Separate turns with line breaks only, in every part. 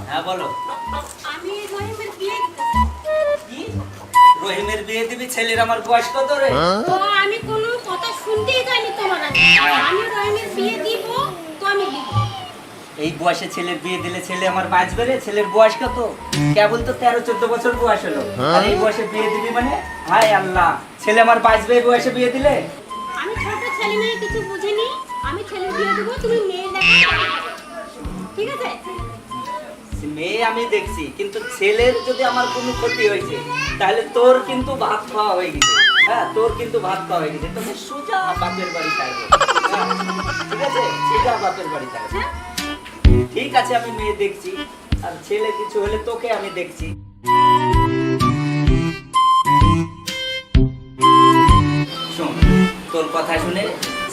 হ্যাঁ বলো।
আমি রহিমের বিয়ে দিতে
কি? রহিমের বিয়ে দিবি? ছেলের আমার বয়স কত রে?
তো আমি কোনো কথা শুনতেই যাইনি তোমার আগে। আমি রহিমের বিয়ে দিব তো আমি দিব।
এই বয়সে ছেলের বিয়ে দিলে ছেলে আমার বাঁচবে রে? ছেলের বয়স কত? কেবল তো 13-14 বছর বয়স হলো, আর এই বয়সে বিয়ে দিবি মানে? হায় আল্লাহ, ছেলে আমার বাঁচবে এই বয়সে বিয়ে দিলে?
আমি ছোট ছেলে মেয়ে কিছু বুঝিনি। আমি ছেলের বিয়ে দিব, তুমি মেয়ে দেখো। ঠিক আছে?
মেয়ে আমি দেখছি, কিন্তু ছেলের যদি আমার কোনো ক্ষতি হয়েছে তাহলে তোর কিন্তু ভাত খাওয়া হয়ে গেছে। হ্যাঁ, তোর কিন্তু ভাত খাওয়া হয়ে গেছে। তোকে সোজা বাপের বাড়ি থাকবে। ঠিক আছে, সোজা বাপের বাড়ি থাকবে।
হ্যাঁ?
ঠিক আছে, আমি মেয়ে দেখছি, আর ছেলে কিছু হলে তোকে আমি দেখছি। শোন, তোর কথা শুনে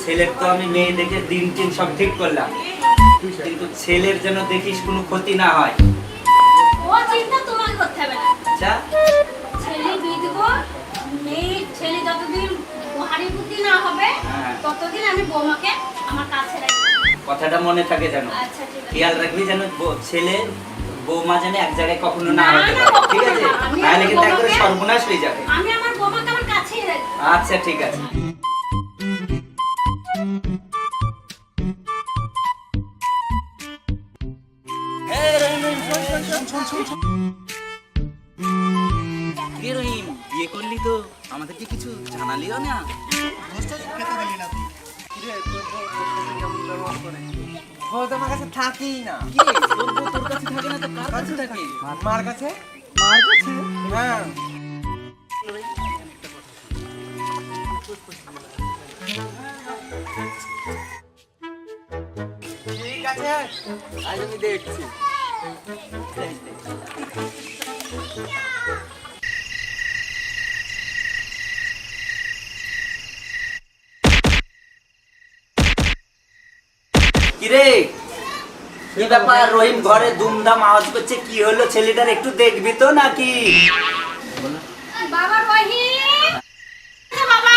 ছেলের তো আমি মেয়ে দেখে দিন টিন সব ঠিক করলাম, কিন্তু ছেলের যেন দেখিস কোনো ক্ষতি না হয়।
ও চিন্তা তোমাকে করতে হবে না।
আচ্ছা,
ছেলে বিয়ে দিব, মেয়ে ছেলে যতদিন হাড়ি বুদ্ধি না হবে
হ্যাঁ।
ততদিন আমি বৌমাকে আমার কাছে রাখবো।
কথাটা মনে থাকে যেন।
আচ্ছা ঠিক আছে।
খেয়াল রাখবি যেন ছেলে বৌমা যেন এক জায়গায় কখনো না
না,
হতে
না,
পারে। ঠিক
কখনো
আছে?
না। আমি
তাহলে কিন্তু
আমার
একবারে
বৌমাকে-
সর্বনাশ হয়ে যাবে।
আমি আমার বৌমাকে আমার কাছেই রাখবো।
আচ্ছা ঠিক আছে। কি রহিম, বিয়ে করলি তো আমাদেরকে কিছু জানালিও না?
ও তো আমার কাছে থাকেই না।
কি রে, তোর বউ তোর কাছে থাকে না তো কার কাছে থাকে?
মার কাছে? মার কাছে? হ্যাঁ। ঠিক আছে, আজ আমি দেখছি।
কিরে, কি ব্যাপার? রহিম ঘরে দুমদাম আওয়াজ করছে, কি হলো? ছেলেটার একটু দেখবি তো নাকি?
বাবা রহিম, বাবা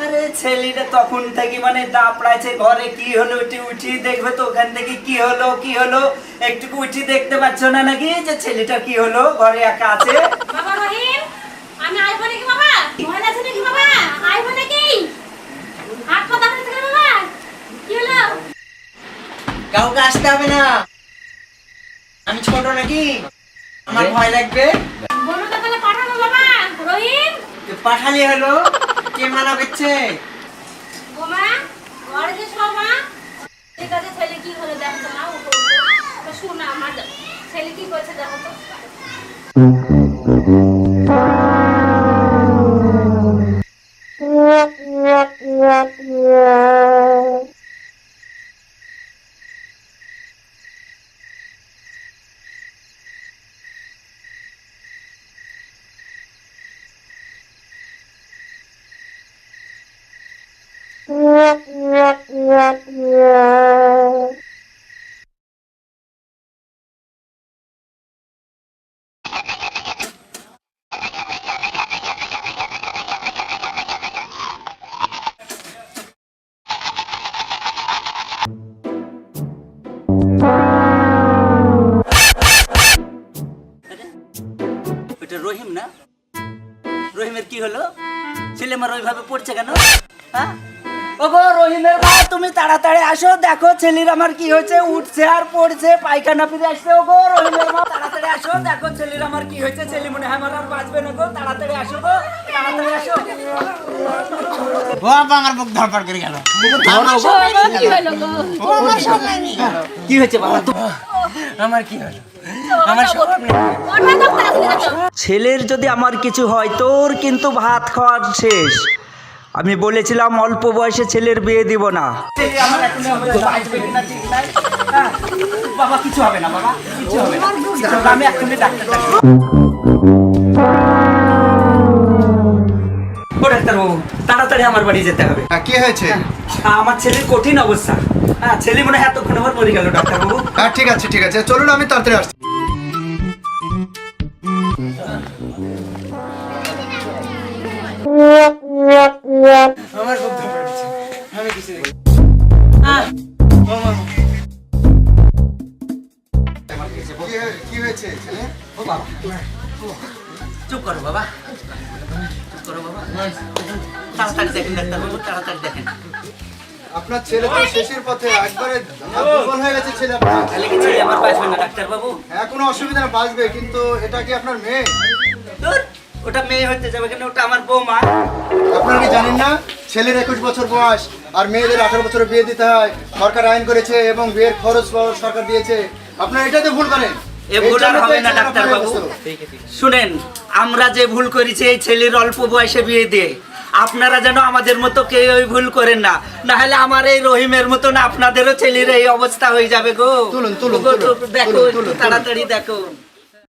আরে ছেলেটা তখন থেকে মানে দাপড়াইছে ঘরে, কি হলো উঠি উঠি দেখবে তো, ওখান থেকে কি হলো কি হলো একটুকু উঠি দেখতে পাচ্ছ না নাকি যে ছেলেটা কি হলো ঘরে একা আছে?
বাবা রহিম, আমি আইবো নাকি বাবা? ভয় লাগছে নাকি বাবা? আইবো নাকি? হাত পা দাঁড়াতে থাকে বাবা? কি হলো?
কাউকে আসতে হবে না। আমি ছোট নাকি? আমার ভয় লাগবে?
বৌমাকে তাহলে পাঠাবো বাবা রহিম।
পাঠালি হলো, কে মানা করছে?
বৌমা ঘরে যে শোমা, ঠিক আছে, ছেলে কি হলো দেখো তো না, উঠো তো শোনা আমার ছেলে কি করছে দেখো তো।
ওটা রহিম না? রহিমের কি হলো? ছেলে আমার ওইভাবে পড়ছে কেন? হ্যাঁ, ওগো রহিমের মা, তুমি তাড়াতাড়ি আসো, দেখো ছেলের আমার কি হয়েছে, উঠছে আর পড়ছে, পায়খানা ফিরে আসছে। ওগো রহিমের মা, তাড়াতাড়ি আসো, দেখো ছেলের আমার কি হয়েছে, ছেলে মনে হয় আমার আর বাঁচবে না গো, তাড়াতাড়ি আসো গো, তাড়াতাড়ি আসো।
ও বাবা আমার বুক ধরপড় করে গেল।
কি হলো গো?
ও আমার সামনে নিয়ে গেল।
কি হয়েছে বাবা? তো
আমার কি হলো? আমার সব
ওটা তো তাড়াতাড়ি
ছেলের যদি আমার কিছু হয়, তোর কিন্তু ভাত খাওয়ার শেষ। আমি বলেছিলাম অল্প বয়সে ছেলের বিয়ে দিব না। বাবা কিছু হবে না, বাবা কিছু হবে না, আমি এক্ষুনি ডাক্তার ডাকবো। ও ডাক্তারবাবু, তাড়াতাড়ি আমার বাড়ি যেতে হবে।
কি হয়েছে?
আমার ছেলের কঠিন অবস্থা। হ্যাঁ, ছেলে মনে হয় এতক্ষণ আমার মরে গেল ডাক্তারবাবু।
হ্যাঁ ঠিক আছে ঠিক আছে, চলুন আমি তাড়াতাড়ি আসছি।
আমার বুক ধরপড় করছে।
কি হয়েছে ছেলে?
ও বাবা, চুপ করো বাবা, চুপ করো বাবা। তাড়াতাড়ি দেখেন ডাক্তারবাবু, তাড়াতাড়ি দেখেন।
আপনার ছেলে তো শেষের পথে একবারে দুর্বল হয়ে গেছে ছেলে আপনার।
তাহলে কি ছেলে আমার বাঁচবে না ডাক্তারবাবু?
হ্যাঁ কোনো অসুবিধা না, বাঁচবে, কিন্তু এটা কি আপনার মেয়ে?
ধুর, ওটা মেয়ে হতে যাবে কেন? ওটা আমার বৌমা।
আপনারা কি জানেন না ছেলের 21 বছর বয়স আর মেয়েদের 18 বছরে বিয়ে দিতে হয়, সরকার আইন করেছে এবং বিয়ের খরচ সরকার দিয়েছে। আপনারা এটাতে ভুল করেন।
এ ভুল আর হবে না ডাক্তারবাবু। শুনেন, আমরা যে ভুল করেছি এই ছেলের অল্প বয়সে বিয়ে দিয়ে, আপনারা যেন আমাদের মতো কেউ ওই ভুল করেন না, না হলে আমার এই রহিমের মতো না আপনাদেরও ছেলের এই অবস্থা হয়ে যাবে গো।
তুলুন, তুলুন,
গো,
তুলুন,
দেখো
তুলুন,
একটু
তুলুন,
তাড়াতাড়ি দেখো।